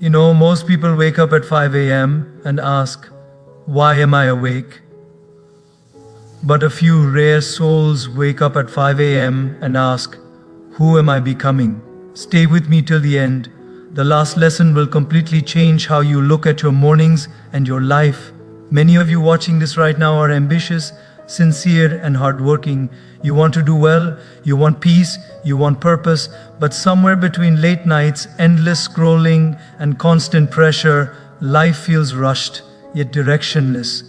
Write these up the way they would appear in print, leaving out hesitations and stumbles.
Most people wake up at 5 a.m. and ask, why am I awake? But a few rare souls wake up at 5 a.m. and ask, who am I becoming? Stay with me till the end. The last lesson will completely change how you look at your mornings and your life. Many of you watching this right now are ambitious, sincere, and hardworking. You want to do well, you want peace, you want purpose, but somewhere between late nights, endless scrolling, and constant pressure, life feels rushed, yet directionless.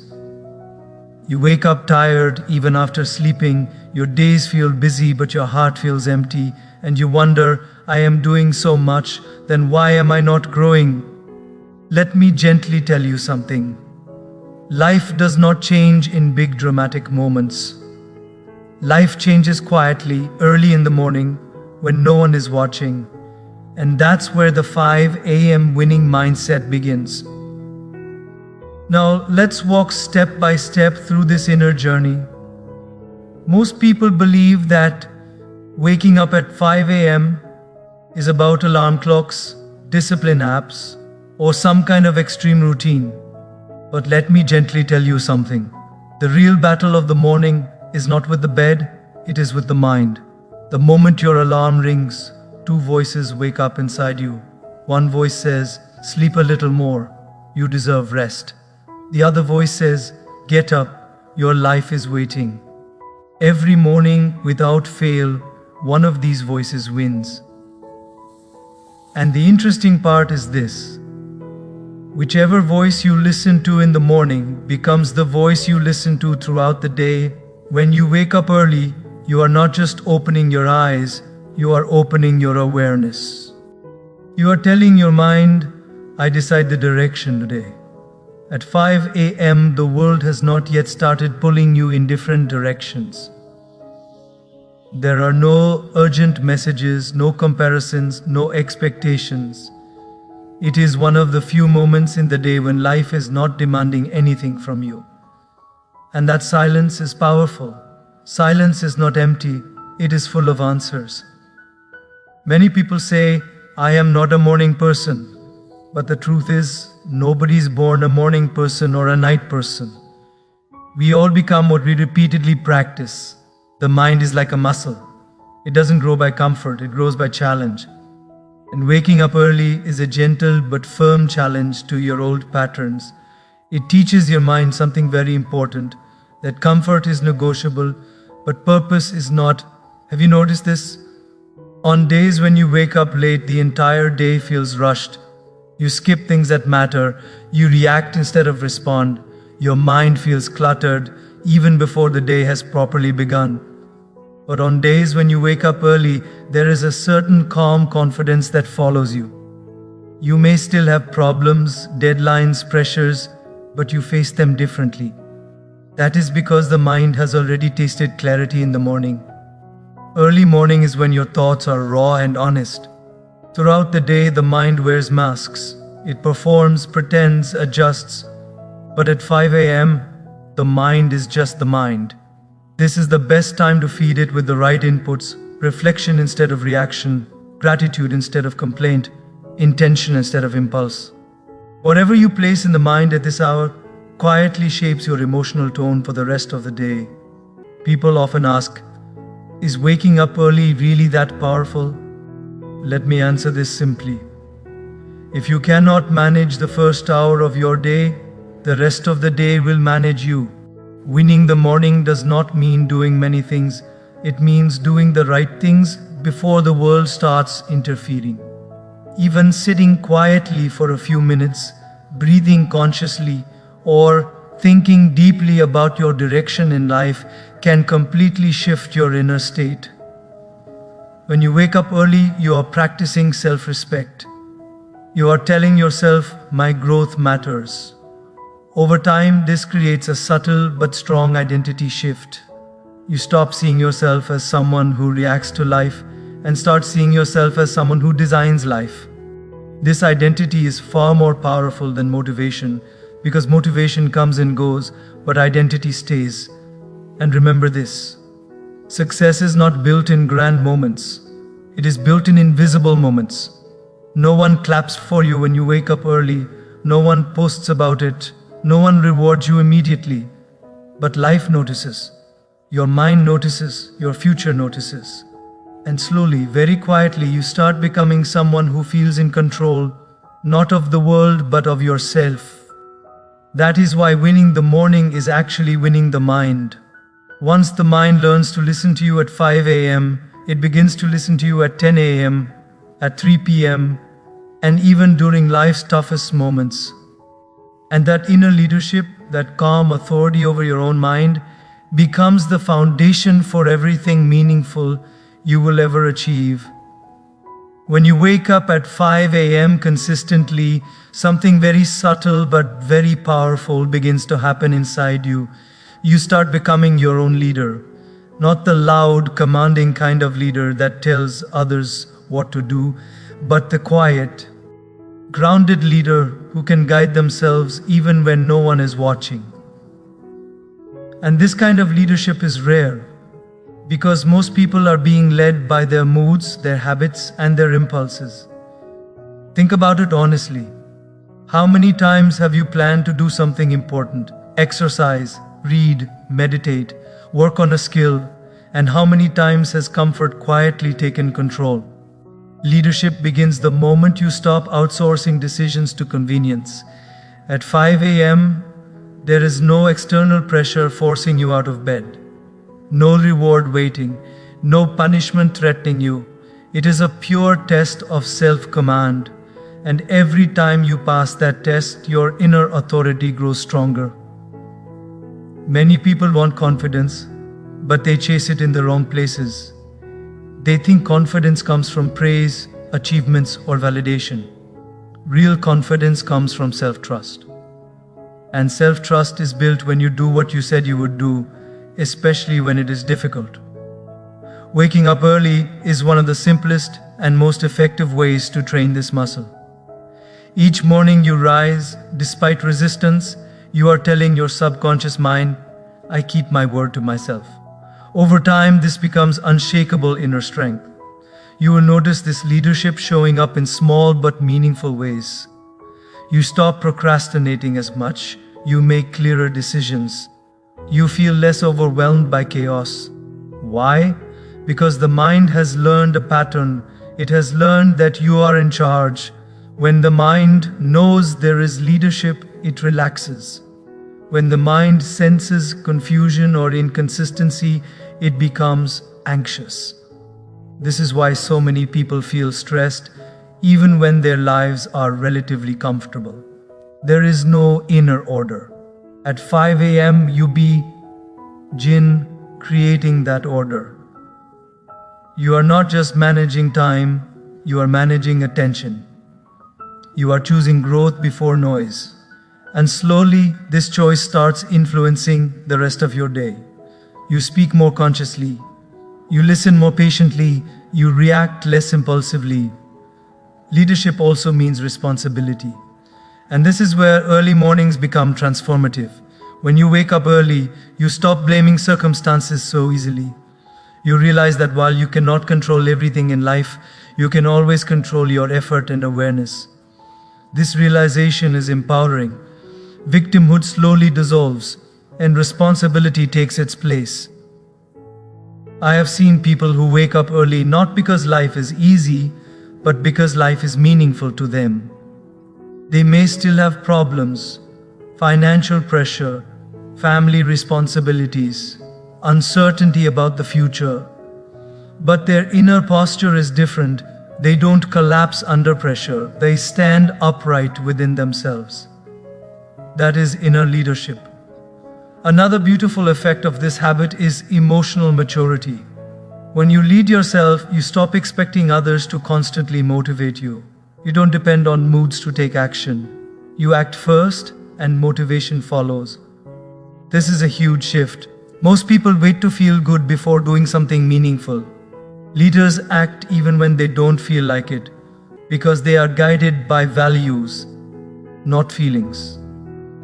You wake up tired even after sleeping, your days feel busy but your heart feels empty, and you wonder, I am doing so much, then why am I not growing? Let me gently tell you something. Life does not change in big dramatic moments. Life changes quietly, early in the morning, when no one is watching. And that's where the 5 a.m. winning mindset begins. Now, let's walk step by step through this inner journey. Most people believe that waking up at 5 a.m. is about alarm clocks, discipline apps, or some kind of extreme routine. But let me gently tell you something. The real battle of the morning is not with the bed, it is with the mind. The moment your alarm rings, two voices wake up inside you. One voice says, sleep a little more, you deserve rest. The other voice says, get up, your life is waiting. Every morning, without fail, one of these voices wins. And the interesting part is this. Whichever voice you listen to in the morning becomes the voice you listen to throughout the day. When you wake up early, you are not just opening your eyes, you are opening your awareness. You are telling your mind, I decide the direction today. At 5 a.m., the world has not yet started pulling you in different directions. There are no urgent messages, no comparisons, no expectations. It is one of the few moments in the day when life is not demanding anything from you. And that silence is powerful. Silence is not empty, it is full of answers. Many people say, I am not a morning person. But the truth is, nobody is born a morning person or a night person. We all become what we repeatedly practice. The mind is like a muscle. It doesn't grow by comfort, it grows by challenge. And waking up early is a gentle but firm challenge to your old patterns. It teaches your mind something very important, that comfort is negotiable, but purpose is not. Have you noticed this? On days when you wake up late, the entire day feels rushed. You skip things that matter, you react instead of respond. Your mind feels cluttered even before the day has properly begun. But on days when you wake up early, there is a certain calm confidence that follows you. You may still have problems, deadlines, pressures, but you face them differently. That is because the mind has already tasted clarity in the morning. Early morning is when your thoughts are raw and honest. Throughout the day, the mind wears masks. It performs, pretends, adjusts. But at 5 a.m., the mind is just the mind. This is the best time to feed it with the right inputs, reflection instead of reaction, gratitude instead of complaint, intention instead of impulse. Whatever you place in the mind at this hour quietly shapes your emotional tone for the rest of the day. People often ask, is waking up early really that powerful? Let me answer this simply. If you cannot manage the first hour of your day, the rest of the day will manage you. Winning the morning does not mean doing many things. It means doing the right things before the world starts interfering. Even sitting quietly for a few minutes, breathing consciously, or thinking deeply about your direction in life can completely shift your inner state. When you wake up early, you are practicing self-respect. You are telling yourself, my growth matters. Over time, this creates a subtle but strong identity shift. You stop seeing yourself as someone who reacts to life and start seeing yourself as someone who designs life. This identity is far more powerful than motivation, because motivation comes and goes, but identity stays. And remember this, success is not built in grand moments. It is built in invisible moments. No one claps for you when you wake up early. No one posts about it. No one rewards you immediately. But life notices. Your mind notices. Your future notices. And slowly, very quietly, you start becoming someone who feels in control, not of the world, but of yourself. That is why winning the morning is actually winning the mind. Once the mind learns to listen to you at 5 a.m., it begins to listen to you at 10 a.m., at 3 p.m., and even during life's toughest moments. And that inner leadership, that calm authority over your own mind, becomes the foundation for everything meaningful you will ever achieve. When you wake up at 5 a.m. consistently, something very subtle but very powerful begins to happen inside you. You start becoming your own leader, not the loud, commanding kind of leader that tells others what to do, but the quiet, grounded leader who can guide themselves even when no one is watching. And this kind of leadership is rare, because most people are being led by their moods, their habits, and their impulses. Think about it honestly. How many times have you planned to do something important? Exercise, read, meditate, work on a skill, and how many times has comfort quietly taken control? Leadership begins the moment you stop outsourcing decisions to convenience. At 5 a.m., there is no external pressure forcing you out of bed. No reward waiting, no punishment threatening you. It is a pure test of self-command, and every time you pass that test, your inner authority grows stronger. Many people want confidence, but they chase it in the wrong places. They think confidence comes from praise, achievements, or validation. Real confidence comes from self-trust. And self-trust is built when you do what you said you would do, especially when it is difficult. Waking up early is one of the simplest and most effective ways to train this muscle. Each morning you rise, despite resistance, you are telling your subconscious mind, I keep my word to myself. Over time, this becomes unshakable inner strength. You will notice this leadership showing up in small but meaningful ways. You stop procrastinating as much, you make clearer decisions. You feel less overwhelmed by chaos. Why? Because the mind has learned a pattern. It has learned that you are in charge. When the mind knows there is leadership, it relaxes. When the mind senses confusion or inconsistency, it becomes anxious. This is why so many people feel stressed, even when their lives are relatively comfortable. There is no inner order. At 5 a.m., you begin creating that order. You are not just managing time, you are managing attention. You are choosing growth before noise. And slowly, this choice starts influencing the rest of your day. You speak more consciously. You listen more patiently. You react less impulsively. Leadership also means responsibility. And this is where early mornings become transformative. When you wake up early, you stop blaming circumstances so easily. You realize that while you cannot control everything in life, you can always control your effort and awareness. This realization is empowering. Victimhood slowly dissolves, and responsibility takes its place. I have seen people who wake up early not because life is easy, but because life is meaningful to them. They may still have problems, financial pressure, family responsibilities, uncertainty about the future. But their inner posture is different. They don't collapse under pressure. They stand upright within themselves. That is inner leadership. Another beautiful effect of this habit is emotional maturity. When you lead yourself, you stop expecting others to constantly motivate you. You don't depend on moods to take action. You act first, and motivation follows. This is a huge shift. Most people wait to feel good before doing something meaningful. Leaders act even when they don't feel like it, because they are guided by values, not feelings.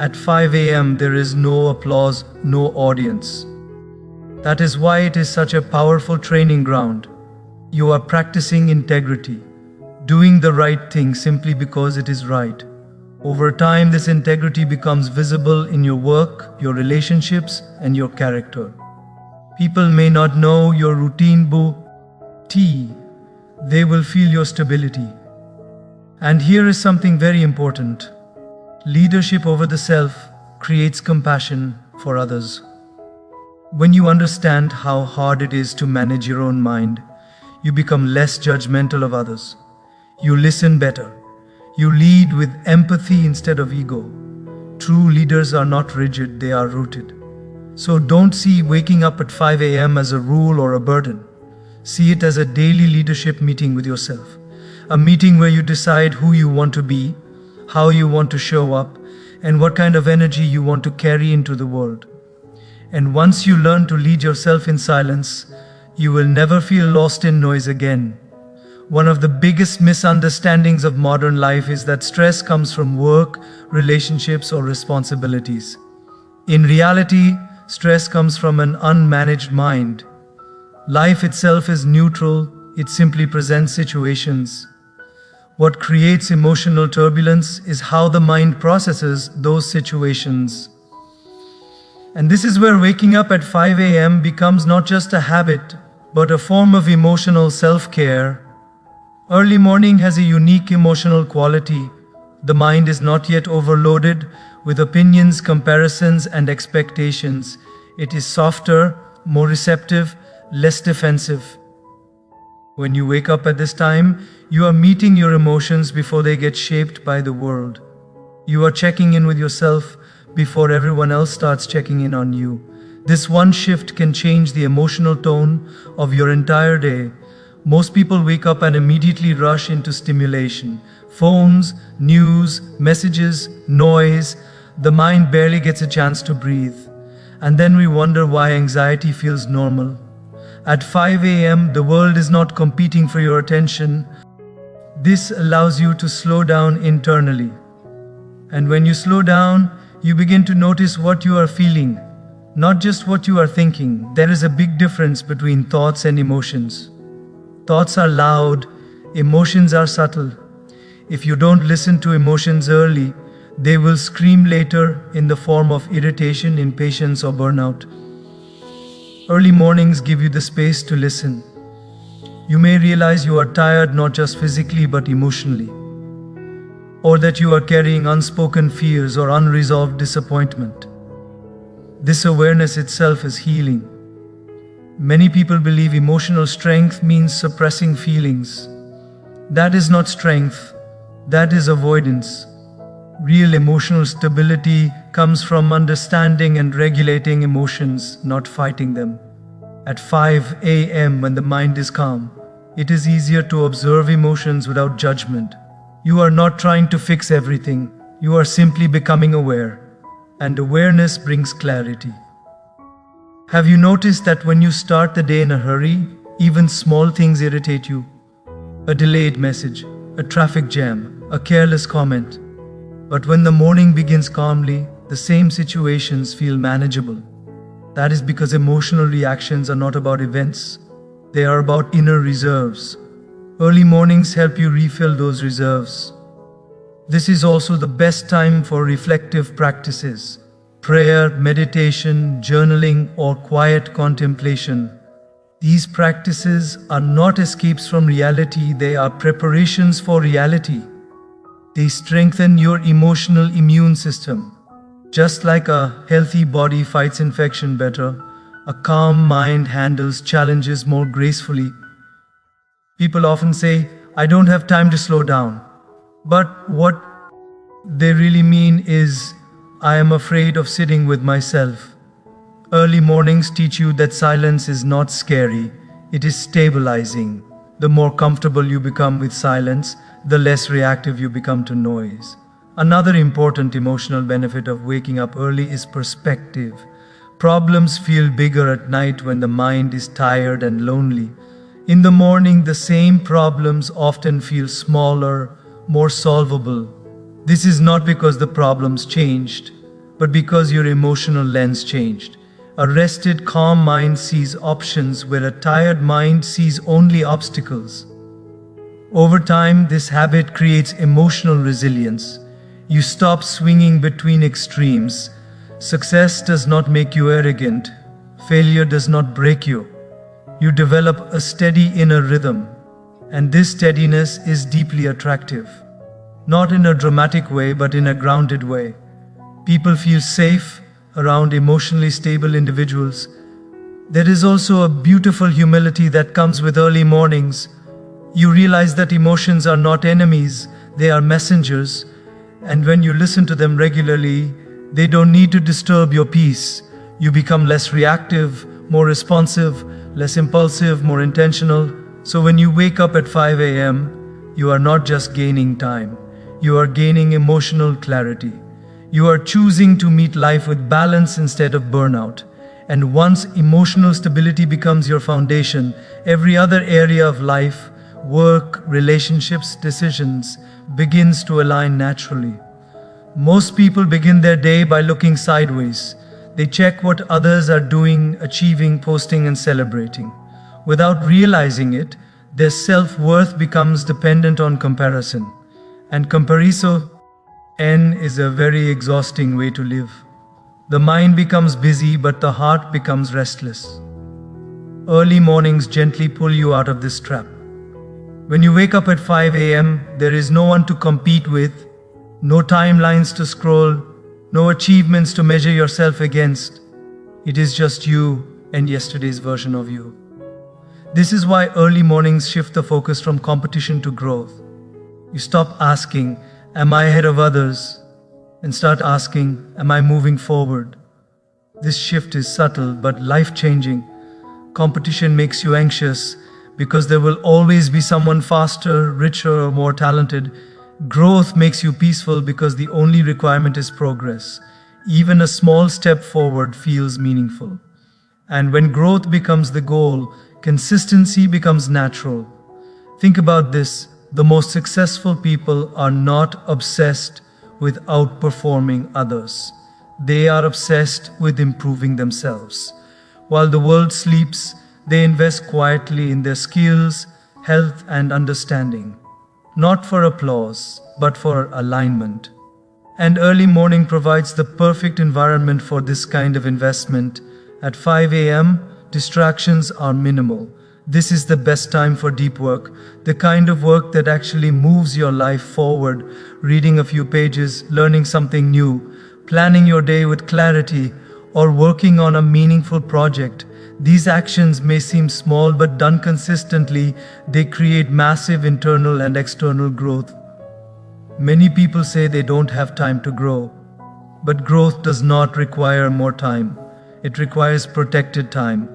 At 5 a.m., there is no applause, no audience. That is why it is such a powerful training ground. You are practicing integrity. doing the right thing simply because it is right. Over time, this integrity becomes visible in your work, your relationships, and your character. People may not know your routine T. They will feel your stability. And here is something very important. Leadership over the self creates compassion for others. When you understand how hard it is to manage your own mind, you become less judgmental of others. You listen better. You lead with empathy instead of ego. True leaders are not rigid, they are rooted. So don't see waking up at 5 a.m. as a rule or a burden. See it as a daily leadership meeting with yourself. A meeting where you decide who you want to be, how you want to show up, and what kind of energy you want to carry into the world. And once you learn to lead yourself in silence, you will never feel lost in noise again. One of the biggest misunderstandings of modern life is that stress comes from work, relationships, or responsibilities. In reality, stress comes from an unmanaged mind. Life itself is neutral, it simply presents situations. What creates emotional turbulence is how the mind processes those situations. And this is where waking up at 5 a.m. becomes not just a habit, but a form of emotional self-care. Early morning has a unique emotional quality. The mind is not yet overloaded with opinions, comparisons, and expectations. It is softer, more receptive, less defensive. When you wake up at this time, you are meeting your emotions before they get shaped by the world. You are checking in with yourself before everyone else starts checking in on you. This one shift can change the emotional tone of your entire day. Most people wake up and immediately rush into stimulation. Phones, news, messages, noise. The mind barely gets a chance to breathe. And then we wonder why anxiety feels normal. At 5 a.m., the world is not competing for your attention. This allows you to slow down internally. And when you slow down, you begin to notice what you are feeling, not just what you are thinking. There is a big difference between thoughts and emotions. Thoughts are loud, emotions are subtle. If you don't listen to emotions early, they will scream later in the form of irritation, impatience, or burnout. Early mornings give you the space to listen. You may realize you are tired not just physically but emotionally, or that you are carrying unspoken fears or unresolved disappointment. This awareness itself is healing. Many people believe emotional strength means suppressing feelings. That is not strength, that is avoidance. Real emotional stability comes from understanding and regulating emotions, not fighting them. At 5 a.m., when the mind is calm, it is easier to observe emotions without judgment. You are not trying to fix everything, you are simply becoming aware. And awareness brings clarity. Have you noticed that when you start the day in a hurry, even small things irritate you? A delayed message, a traffic jam, a careless comment. But when the morning begins calmly, the same situations feel manageable. That is because emotional reactions are not about events, they are about inner reserves. Early mornings help you refill those reserves. This is also the best time for reflective practices. Prayer, meditation, journaling, or quiet contemplation. These practices are not escapes from reality, they are preparations for reality. They strengthen your emotional immune system. Just like a healthy body fights infection better, a calm mind handles challenges more gracefully. People often say, "I don't have time to slow down." But what they really mean is, "I am afraid of sitting with myself." Early mornings teach you that silence is not scary, it is stabilizing. The more comfortable you become with silence, the less reactive you become to noise. Another important emotional benefit of waking up early is perspective. Problems feel bigger at night when the mind is tired and lonely. In the morning, the same problems often feel smaller, more solvable. This is not because the problems changed, but because your emotional lens changed. A rested, calm mind sees options where a tired mind sees only obstacles. Over time, this habit creates emotional resilience. You stop swinging between extremes. Success does not make you arrogant. Failure does not break you. You develop a steady inner rhythm, and this steadiness is deeply attractive. Not in a dramatic way, but in a grounded way. People feel safe around emotionally stable individuals. There is also a beautiful humility that comes with early mornings. You realize that emotions are not enemies, they are messengers, and when you listen to them regularly, they don't need to disturb your peace. You become less reactive, more responsive, less impulsive, more intentional. So when you wake up at 5 a.m., you are not just gaining time, you are gaining emotional clarity. You are choosing to meet life with balance instead of burnout. And once emotional stability becomes your foundation, every other area of life, work, relationships, decisions, begins to align naturally. Most people begin their day by looking sideways. They check what others are doing, achieving, posting, and celebrating. Without realizing it, their self-worth becomes dependent on comparison. And comparison is a very exhausting way to live. The mind becomes busy, but the heart becomes restless. Early mornings gently pull you out of this trap. When you wake up at 5 a.m., there is no one to compete with, no timelines to scroll, no achievements to measure yourself against. It is just you and yesterday's version of you. This is why early mornings shift the focus from competition to growth. You stop asking, "Am I ahead of others?" and start asking, "Am I moving forward?" This shift is subtle but life-changing. Competition makes you anxious because there will always be someone faster, richer, or more talented. Growth makes you peaceful because the only requirement is progress. Even a small step forward feels meaningful. And when growth becomes the goal, consistency becomes natural. Think about this. The most successful people are not obsessed with outperforming others. They are obsessed with improving themselves. While the world sleeps, they invest quietly in their skills, health, and understanding. Not for applause, but for alignment. And early morning provides the perfect environment for this kind of investment. At 5 a.m., distractions are minimal. This is the best time for deep work, the kind of work that actually moves your life forward. Reading a few pages, learning something new, planning your day with clarity, or working on a meaningful project. These actions may seem small, but done consistently, they create massive internal and external growth. Many people say they don't have time to grow, but growth does not require more time. It requires protected time.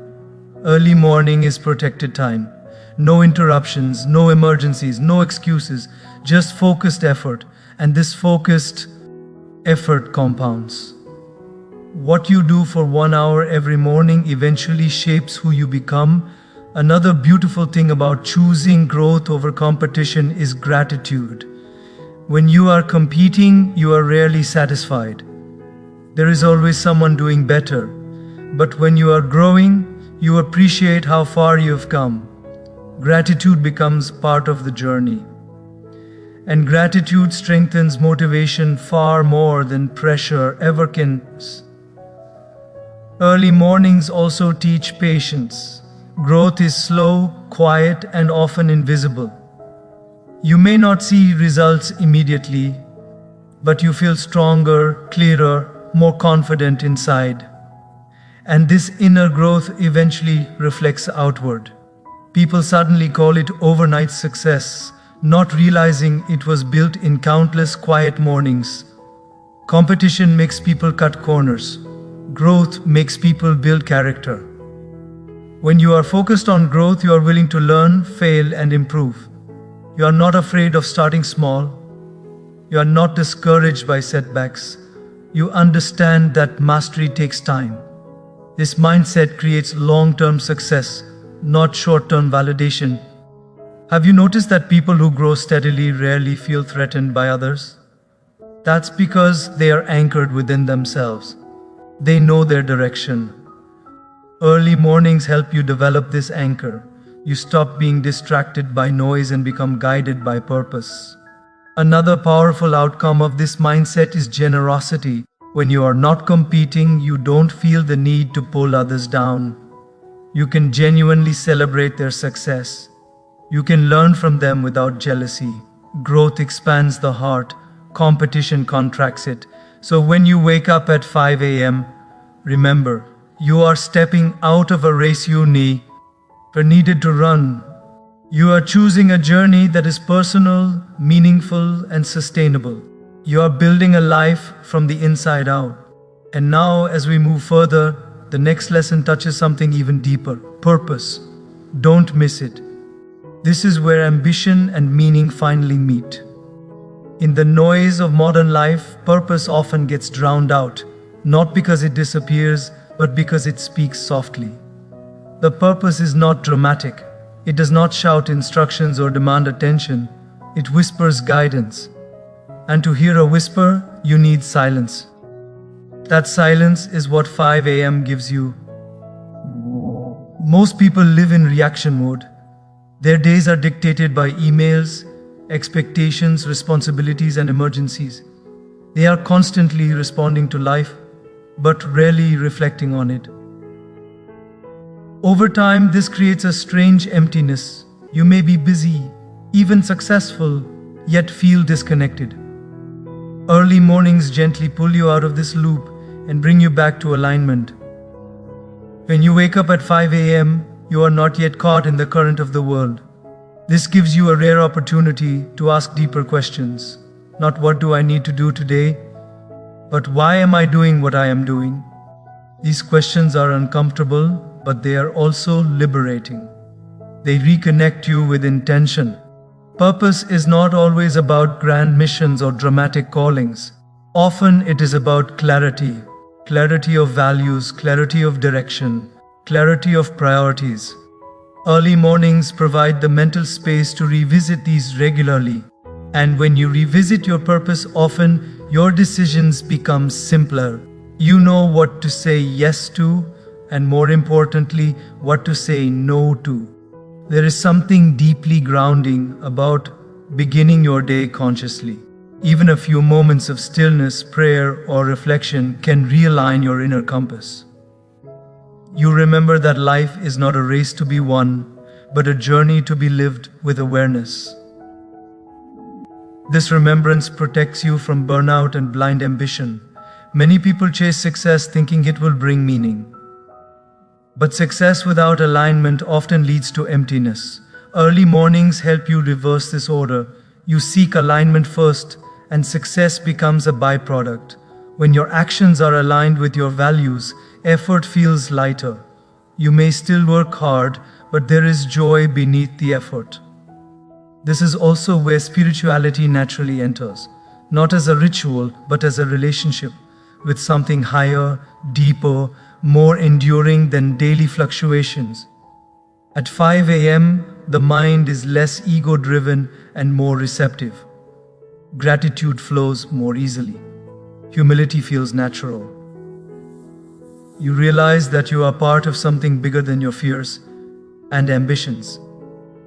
Early morning is protected time. No interruptions, no emergencies, no excuses, just focused effort. And this focused effort compounds. What you do for 1 hour every morning eventually shapes who you become. Another beautiful thing about choosing growth over competition is gratitude. When you are competing, you are rarely satisfied. There is always someone doing better. But when you are growing, you appreciate how far you have come. Gratitude becomes part of the journey. And gratitude strengthens motivation far more than pressure ever can. Early mornings also teach patience. Growth is slow, quiet, and often invisible. You may not see results immediately, but you feel stronger, clearer, more confident inside. And this inner growth eventually reflects outward. People suddenly call it overnight success, not realizing it was built in countless quiet mornings. Competition makes people cut corners. Growth makes people build character. When you are focused on growth, you are willing to learn, fail, and improve. You are not afraid of starting small. You are not discouraged by setbacks. You understand that mastery takes time. This mindset creates long-term success, not short-term validation. Have you noticed that people who grow steadily rarely feel threatened by others? That's because they are anchored within themselves. They know their direction. Early mornings help you develop this anchor. You stop being distracted by noise and become guided by purpose. Another powerful outcome of this mindset is generosity. When you are not competing, you don't feel the need to pull others down. You can genuinely celebrate their success. You can learn from them without jealousy. Growth expands the heart, competition contracts it. So when you wake up at 5 a.m., remember, you are stepping out of a race you needed to run. You are choosing a journey that is personal, meaningful, and sustainable. You are building a life from the inside out. And now, as we move further, the next lesson touches something even deeper: purpose. Don't miss it. This is where ambition and meaning finally meet. In the noise of modern life, purpose often gets drowned out, not because it disappears, but because it speaks softly. The purpose is not dramatic. It does not shout instructions or demand attention. It whispers guidance. And to hear a whisper, you need silence. That silence is what 5 a.m. gives you. Most people live in reaction mode. Their days are dictated by emails, expectations, responsibilities, and emergencies. They are constantly responding to life, but rarely reflecting on it. Over time, this creates a strange emptiness. You may be busy, even successful, yet feel disconnected. Early mornings gently pull you out of this loop and bring you back to alignment. When you wake up at 5 a.m., you are not yet caught in the current of the world. This gives you a rare opportunity to ask deeper questions. Not what do I need to do today, but why am I doing what I am doing? These questions are uncomfortable, but they are also liberating. They reconnect you with intention. Purpose is not always about grand missions or dramatic callings. Often it is about clarity. Clarity of values, clarity of direction, clarity of priorities. Early mornings provide the mental space to revisit these regularly. And when you revisit your purpose often, your decisions become simpler. You know what to say yes to, and more importantly, what to say no to. There is something deeply grounding about beginning your day consciously. Even a few moments of stillness, prayer, or reflection can realign your inner compass. You remember that life is not a race to be won, but a journey to be lived with awareness. This remembrance protects you from burnout and blind ambition. Many people chase success thinking it will bring meaning. But success without alignment often leads to emptiness. Early mornings help you reverse this order. You seek alignment first, and success becomes a byproduct. When your actions are aligned with your values, effort feels lighter. You may still work hard, but there is joy beneath the effort. This is also where spirituality naturally enters, not as a ritual, but as a relationship with something higher, deeper, more enduring than daily fluctuations. At 5 a.m., the mind is less ego-driven and more receptive. Gratitude flows more easily. Humility feels natural. You realize that you are part of something bigger than your fears and ambitions.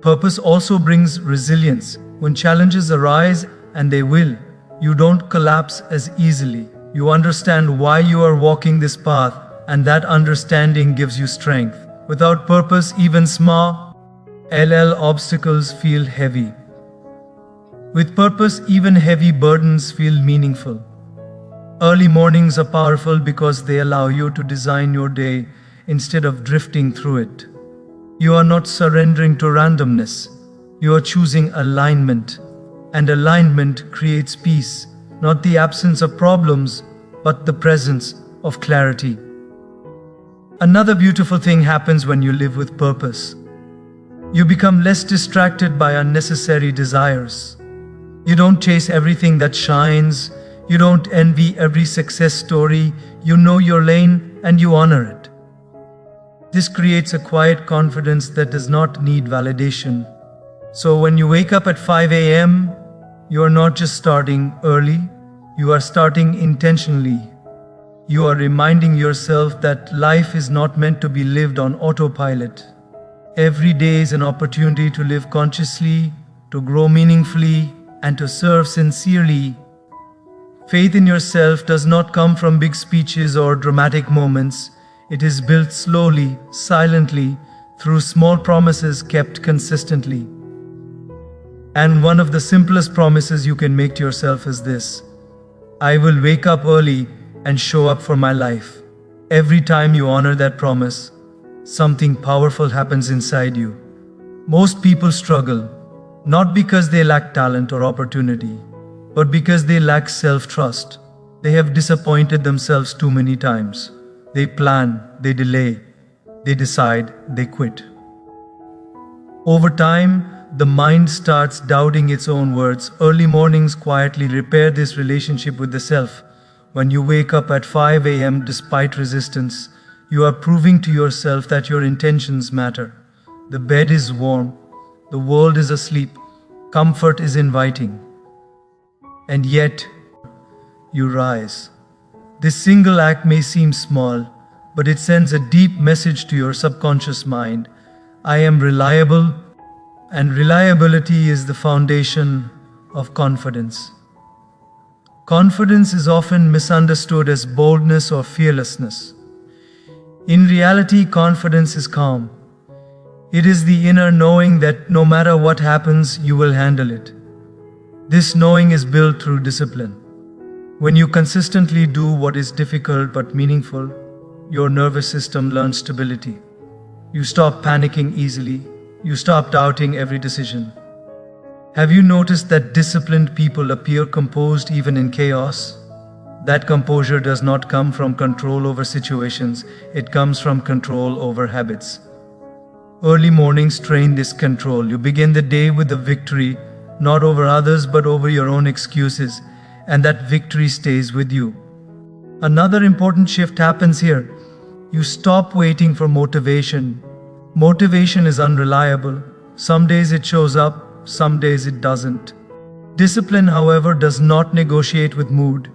Purpose also brings resilience. When challenges arise, and they will, you don't collapse as easily. You understand why you are walking this path, and that understanding gives you strength. Without purpose, even small obstacles feel heavy. With purpose, even heavy burdens feel meaningful. Early mornings are powerful because they allow you to design your day instead of drifting through it. You are not surrendering to randomness. You are choosing alignment. And alignment creates peace, not the absence of problems, but the presence of clarity. Another beautiful thing happens when you live with purpose. You become less distracted by unnecessary desires. You don't chase everything that shines. You don't envy every success story. You know your lane and you honor it. This creates a quiet confidence that does not need validation. So when you wake up at 5 a.m., you are not just starting early, you are starting intentionally. You are reminding yourself that life is not meant to be lived on autopilot. Every day is an opportunity to live consciously, to grow meaningfully, and to serve sincerely. Faith in yourself does not come from big speeches or dramatic moments. It is built slowly, silently, through small promises kept consistently. And one of the simplest promises you can make to yourself is this: I will wake up early and show up for my life. Every time you honor that promise, something powerful happens inside you. Most people struggle, not because they lack talent or opportunity, but because they lack self-trust. They have disappointed themselves too many times. They plan, they delay, they decide, they quit. Over time, the mind starts doubting its own words. Early mornings quietly repair this relationship with the self. When you wake up at 5 a.m. despite resistance, you are proving to yourself that your intentions matter. The bed is warm, the world is asleep, comfort is inviting. And yet, you rise. This single act may seem small, but it sends a deep message to your subconscious mind. I am reliable, and reliability is the foundation of confidence. Confidence is often misunderstood as boldness or fearlessness. In reality, confidence is calm. It is the inner knowing that no matter what happens, you will handle it. This knowing is built through discipline. When you consistently do what is difficult but meaningful, your nervous system learns stability. You stop panicking easily. You stop doubting every decision. Have you noticed that disciplined people appear composed even in chaos? That composure does not come from control over situations, it comes from control over habits. Early mornings train this control. You begin the day with a victory, not over others but over your own excuses, and that victory stays with you. Another important shift happens here. You stop waiting for motivation. Motivation is unreliable. Some days it shows up, some days it doesn't. Discipline, however, does not negotiate with mood.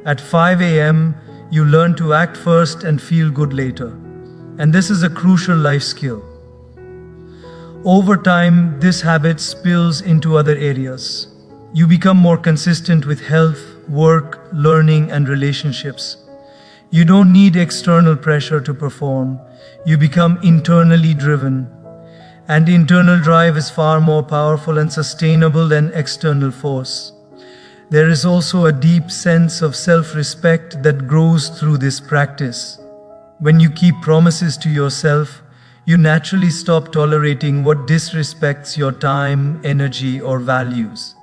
At 5 a.m., you learn to act first and feel good later. And this is a crucial life skill. Over time, this habit spills into other areas. You become more consistent with health, work, learning, and relationships. You don't need external pressure to perform. You become internally driven. And internal drive is far more powerful and sustainable than external force. There is also a deep sense of self-respect that grows through this practice. When you keep promises to yourself, you naturally stop tolerating what disrespects your time, energy, or values.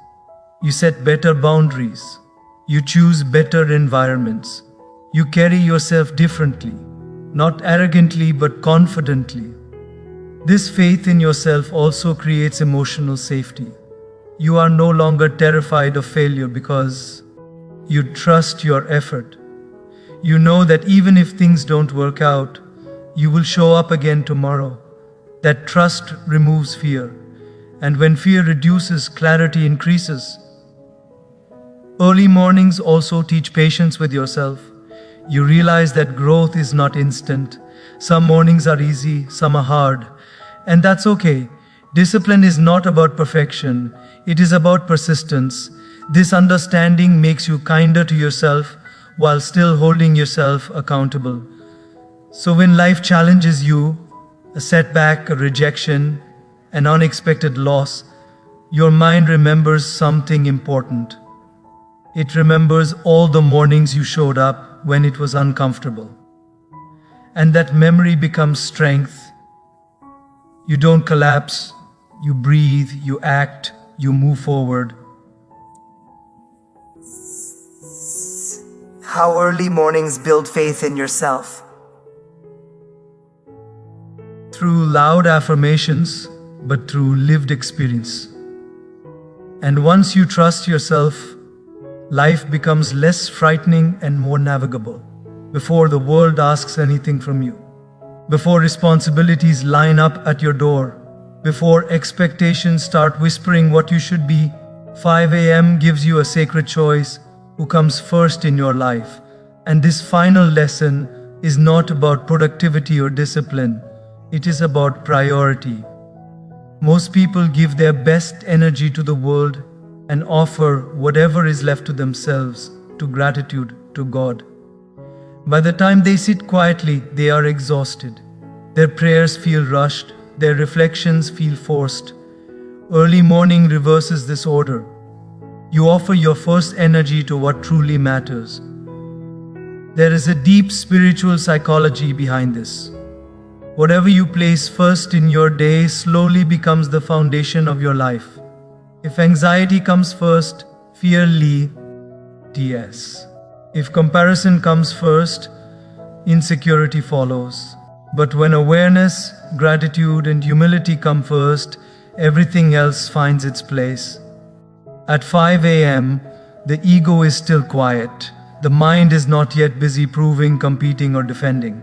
You set better boundaries. You choose better environments. You carry yourself differently, not arrogantly but confidently. This faith in yourself also creates emotional safety. You are no longer terrified of failure because you trust your effort. You know that even if things don't work out, you will show up again tomorrow. That trust removes fear. And when fear reduces, clarity increases. Early mornings also teach patience with yourself. You realize that growth is not instant. Some mornings are easy, some are hard. And that's okay. Discipline is not about perfection, it is about persistence. This understanding makes you kinder to yourself while still holding yourself accountable. So when life challenges you, a setback, a rejection, an unexpected loss, your mind remembers something important. It remembers all the mornings you showed up when it was uncomfortable. And that memory becomes strength. You don't collapse, you breathe, you act, you move forward. How early mornings build faith in yourself. Through loud affirmations, but through lived experience. And once you trust yourself, life becomes less frightening and more navigable. Before the world asks anything from you. Before responsibilities line up at your door. Before expectations start whispering what you should be. 5 a.m. gives you a sacred choice, who comes first in your life. And this final lesson is not about productivity or discipline. It is about priority. Most people give their best energy to the world and offer whatever is left to themselves, to gratitude, to God. By the time they sit quietly, they are exhausted. Their prayers feel rushed, their reflections feel forced. Early morning reverses this order. You offer your first energy to what truly matters. There is a deep spiritual psychology behind this. Whatever you place first in your day slowly becomes the foundation of your life. If anxiety comes first, fear leads. If comparison comes first, insecurity follows. But when awareness, gratitude, and humility come first, everything else finds its place. At 5 a.m., the ego is still quiet. The mind is not yet busy proving, competing, or defending.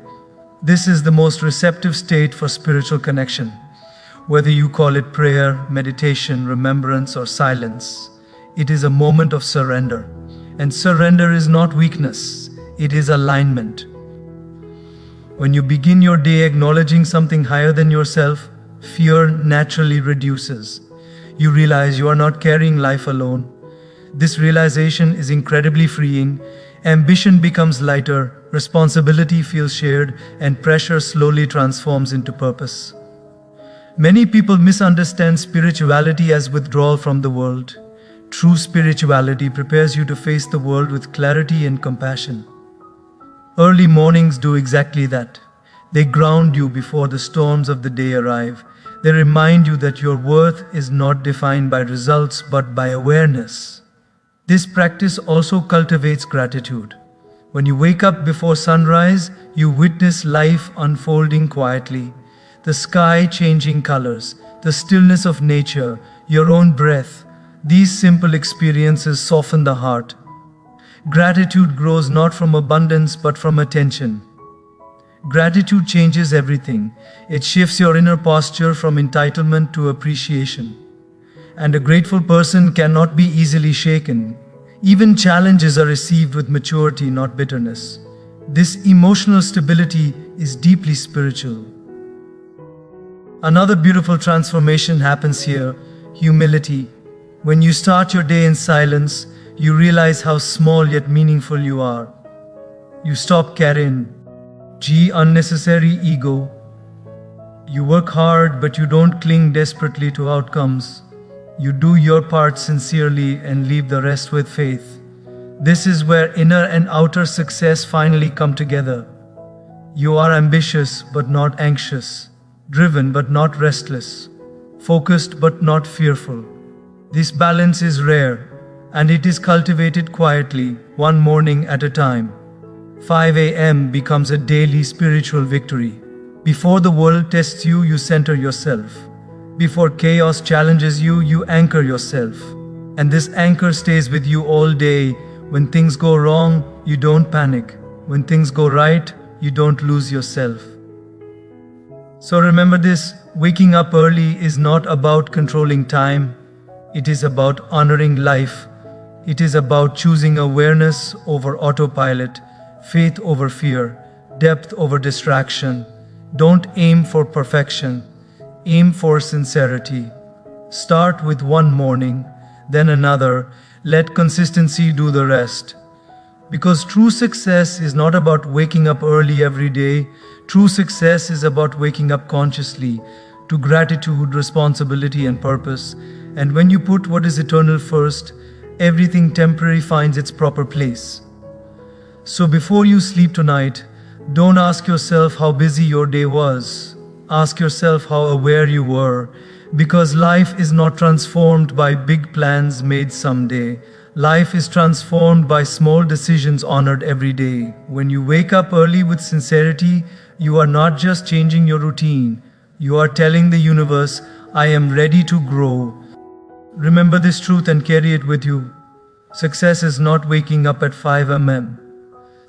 This is the most receptive state for spiritual connection. Whether you call it prayer, meditation, remembrance, or silence, it is a moment of surrender. And surrender is not weakness, it is alignment. When you begin your day acknowledging something higher than yourself, fear naturally reduces. You realize you are not carrying life alone. This realization is incredibly freeing. Ambition becomes lighter, responsibility feels shared, and pressure slowly transforms into purpose. Many people misunderstand spirituality as withdrawal from the world. True spirituality prepares you to face the world with clarity and compassion. Early mornings do exactly that. They ground you before the storms of the day arrive. They remind you that your worth is not defined by results but by awareness. This practice also cultivates gratitude. When you wake up before sunrise, you witness life unfolding quietly. The sky changing colors, the stillness of nature, your own breath. These simple experiences soften the heart. Gratitude grows not from abundance but from attention. Gratitude changes everything. It shifts your inner posture from entitlement to appreciation. And a grateful person cannot be easily shaken. Even challenges are received with maturity, not bitterness. This emotional stability is deeply spiritual. Another beautiful transformation happens here: humility. When you start your day in silence, you realize how small yet meaningful you are. You stop carrying unnecessary ego. You work hard, but you don't cling desperately to outcomes. You do your part sincerely and leave the rest with faith. This is where inner and outer success finally come together. You are ambitious but not anxious, driven but not restless, focused but not fearful. This balance is rare, and it is cultivated quietly, one morning at a time. 5 a.m. becomes a daily spiritual victory. Before the world tests you, you center yourself. Before chaos challenges you, you anchor yourself. And this anchor stays with you all day. When things go wrong, you don't panic. When things go right, you don't lose yourself. So remember this: waking up early is not about controlling time. It is about honoring life. It is about choosing awareness over autopilot, faith over fear, depth over distraction. Don't aim for perfection. Aim for sincerity. Start with one morning, then another. Let consistency do the rest. Because true success is not about waking up early every day. True success is about waking up consciously to gratitude, responsibility, and purpose. And when you put what is eternal first, everything temporary finds its proper place. So before you sleep tonight, don't ask yourself how busy your day was. Ask yourself how aware you were. Because life is not transformed by big plans made someday. Life is transformed by small decisions honored every day. When you wake up early with sincerity, you are not just changing your routine. You are telling the universe, I am ready to grow. Remember this truth and carry it with you. Success is not waking up at 5 a.m.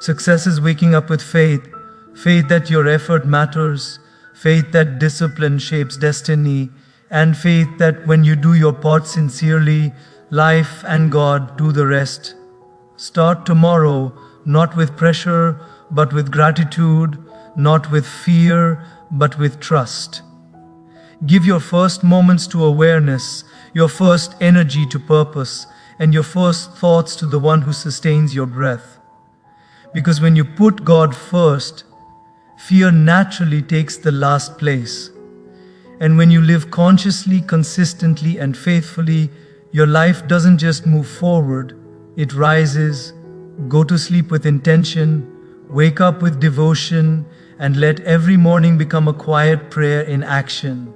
Success is waking up with faith. Faith that your effort matters. Faith that discipline shapes destiny. And faith that when you do your part sincerely, life and God do the rest. Start tomorrow, not with pressure, but with gratitude. not with fear, but with trust. Give your first moments to awareness, your first energy to purpose, and your first thoughts to the one who sustains your breath. Because when you put God first, fear naturally takes the last place. And when you live consciously, consistently, and faithfully, your life doesn't just move forward, it rises. Go to sleep with intention, wake up with devotion, and let every morning become a quiet prayer in action.